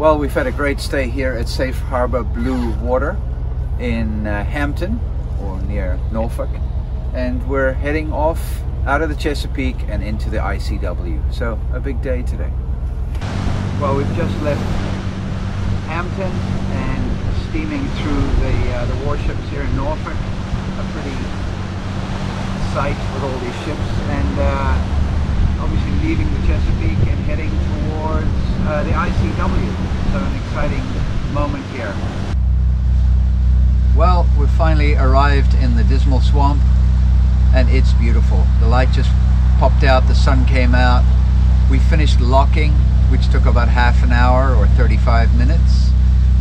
Well, we've had a great stay here at Safe Harbor Blue Water in Hampton, or near Norfolk, and we're heading off out of the Chesapeake and into the ICW. So a big day today. Well, we've just left Hampton and steaming through the warships here in Norfolk. A pretty sight with all these ships, and obviously leaving the Chesapeake and heading towards the ICW. So an exciting moment here. Well, we've finally arrived in the Dismal Swamp, and it's beautiful. The light just popped out, the sun came out. We finished locking, which took about half an hour or 35 minutes,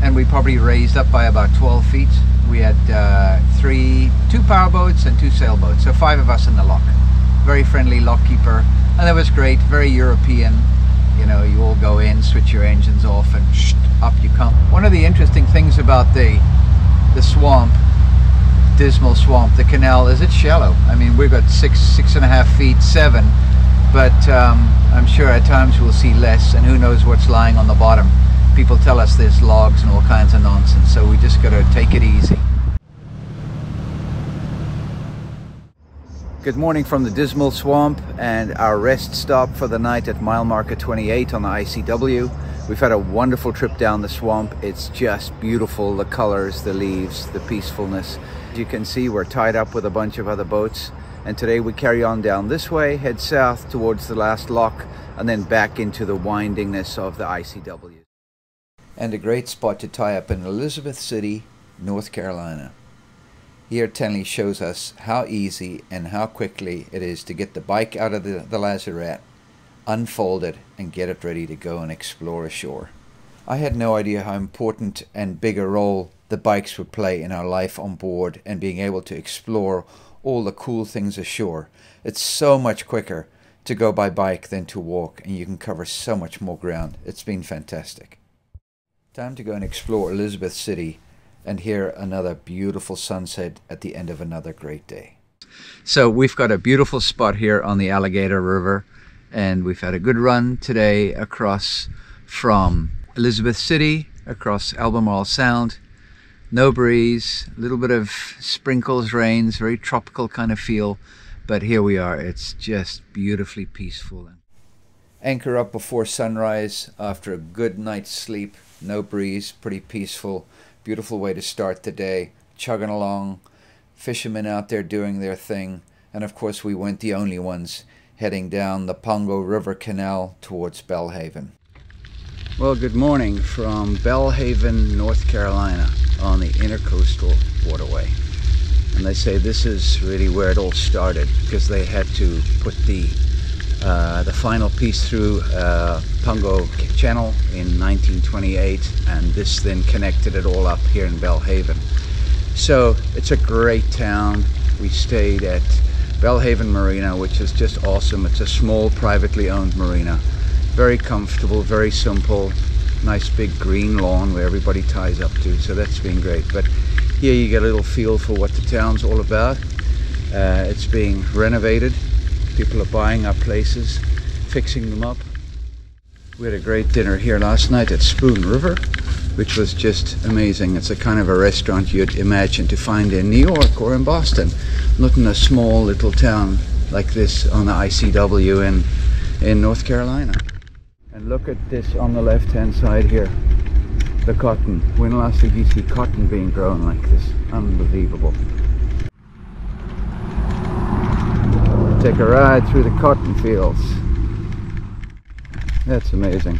and we probably raised up by about 12 feet. We had two powerboats and 2 sailboats, so 5 of us in the lock. Very friendly lock keeper, and that was great, very European. You know, you all go in, switch your engines off, and up you come. One of the interesting things about the swamp, Dismal Swamp, the canal, is it's shallow. I mean, we've got 6.5 feet, 7, but I'm sure at times we'll see less, and who knows what's lying on the bottom. People tell us there's logs and all kinds of nonsense, so we just got to take it easy. Good morning from the Dismal Swamp and our rest stop for the night at mile marker 28 on the ICW. We've had a wonderful trip down the swamp. It's just beautiful, the colors, the leaves, the peacefulness. As you can see, we're tied up with a bunch of other boats, and today we carry on down this way, head south towards the last lock, and then back into the windingness of the ICW. And a great spot to tie up in Elizabeth City, North Carolina. Here Tenley shows us how easy and how quickly it is to get the bike out of the lazarette, unfold it, and get it ready to go and explore ashore. I had no idea how important and big a role the bikes would play in our life on board and being able to explore all the cool things ashore. It's so much quicker to go by bike than to walk, and you can cover so much more ground. It's been fantastic. Time to go and explore Elizabeth City and hear another beautiful sunset at the end of another great day. So we've got a beautiful spot here on the Alligator River, and we've had a good run today across from Elizabeth City, across Albemarle Sound. No breeze, a little bit of sprinkles, rains, very tropical kind of feel, but here we are. It's just beautifully peaceful. Anchor up before sunrise after a good night's sleep. No breeze, pretty peaceful. Beautiful way to start the day, chugging along, fishermen out there doing their thing, and of course we weren't the only ones heading down the Pongo River Canal towards Belhaven. Well, good morning from Belhaven, North Carolina on the Intercoastal Waterway. And they say this is really where it all started, because they had to put the final piece through Pongo Channel in 1928, and this then connected it all up here in Belhaven. So it's a great town. We stayed at Belhaven Marina, which is just awesome. It's a small privately owned marina, very comfortable, very simple, nice big green lawn where everybody ties up to, so that's been great. But here you get a little feel for what the town's all about. It's being renovated. People are buying up places, fixing them up. We had a great dinner here last night at Spoon River, which was just amazing. It's a kind of a restaurant you'd imagine to find in New York or in Boston, not in a small little town like this on the ICW in North Carolina. And look at this on the left-hand side here, the cotton. When last did you see cotton being grown like this? Unbelievable. Take a ride through the cotton fields. That's amazing.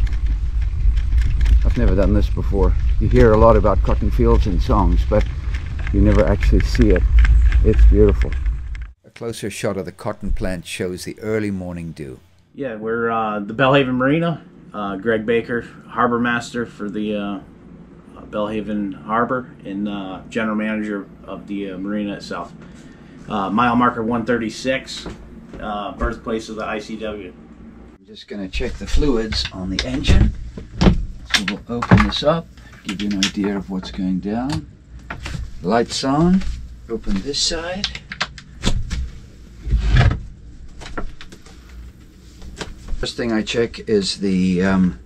I've never done this before. You hear a lot about cotton fields in songs, but you never actually see it. It's beautiful. A closer shot of the cotton plant shows the early morning dew. Yeah, we're the Belhaven Marina. Greg Baker, harbor master for the Belhaven Harbor, and general manager of the marina itself. Mile marker 136. Birthplace of the ICW. I'm just going to check the fluids on the engine. So we'll open this up, give you an idea of what's going down. Lights on. Open this side. First thing I check is the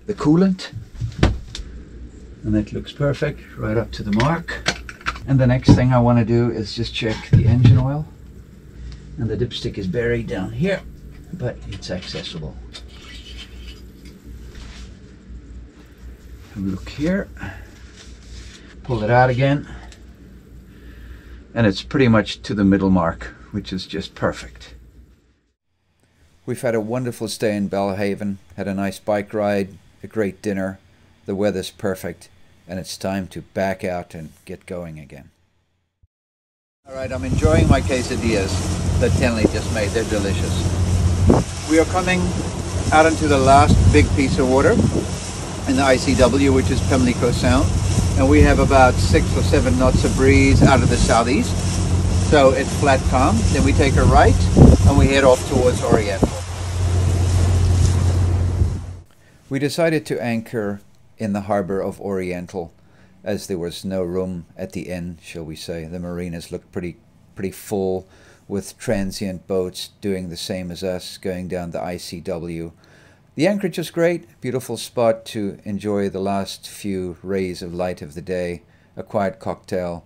coolant. And it looks perfect, right up to the mark. And the next thing I want to do is just check the engine oil. And the dipstick is buried down here, but it's accessible. Have a look here. Pull it out again. And it's pretty much to the middle mark, which is just perfect. We've had a wonderful stay in Belhaven, had a nice bike ride, a great dinner. The weather's perfect, and it's time to back out and get going again. Alright, I'm enjoying my quesadillas that Tenley just made. They're delicious. We are coming out into the last big piece of water in the ICW, which is Pimlico Sound. And we have about 6 or 7 knots of breeze out of the southeast. So it's flat calm. Then we take a right and we head off towards Oriental. We decided to anchor in the harbor of Oriental as there was no room at the inn, shall we say. The marinas looked pretty full with transient boats doing the same as us, going down the ICW. The anchorage is great, beautiful spot to enjoy the last few rays of light of the day, a quiet cocktail.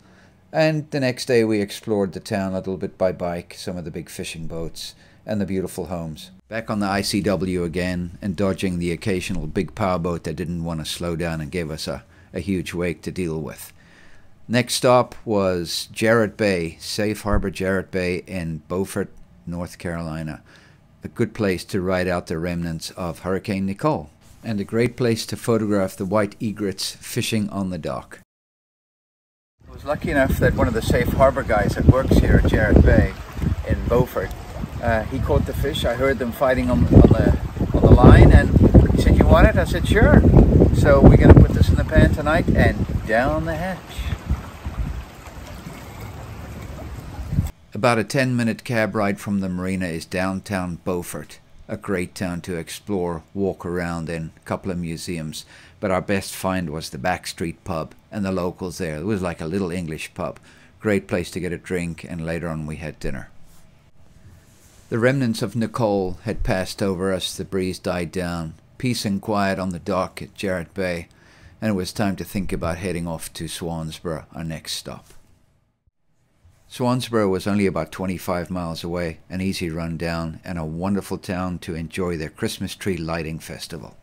And the next day we explored the town a little bit by bike, some of the big fishing boats and the beautiful homes. Back on the ICW again and dodging the occasional big powerboat that didn't want to slow down and gave us a huge wake to deal with. Next stop was Jarrett Bay, Safe Harbor Jarrett Bay in Beaufort, North Carolina. A good place to ride out the remnants of Hurricane Nicole, and a great place to photograph the white egrets fishing on the dock. I was lucky enough that one of the Safe Harbor guys that works here at Jarrett Bay in Beaufort, he caught the fish. I heard them fighting on the line, and he said, "You want it?" I said, "Sure." So we're going to put this in the pan tonight and down the hatch. About a 10-minute cab ride from the marina is downtown Beaufort, a great town to explore, walk around in, a couple of museums, but our best find was the Backstreet pub and the locals there. It was like a little English pub, great place to get a drink, and later on we had dinner. The remnants of Nicole had passed over us, the breeze died down, peace and quiet on the dock at Jarrett Bay, and it was time to think about heading off to Swansboro, our next stop. Swansboro was only about 25 miles away, an easy run down, and a wonderful town to enjoy their Christmas tree lighting festival.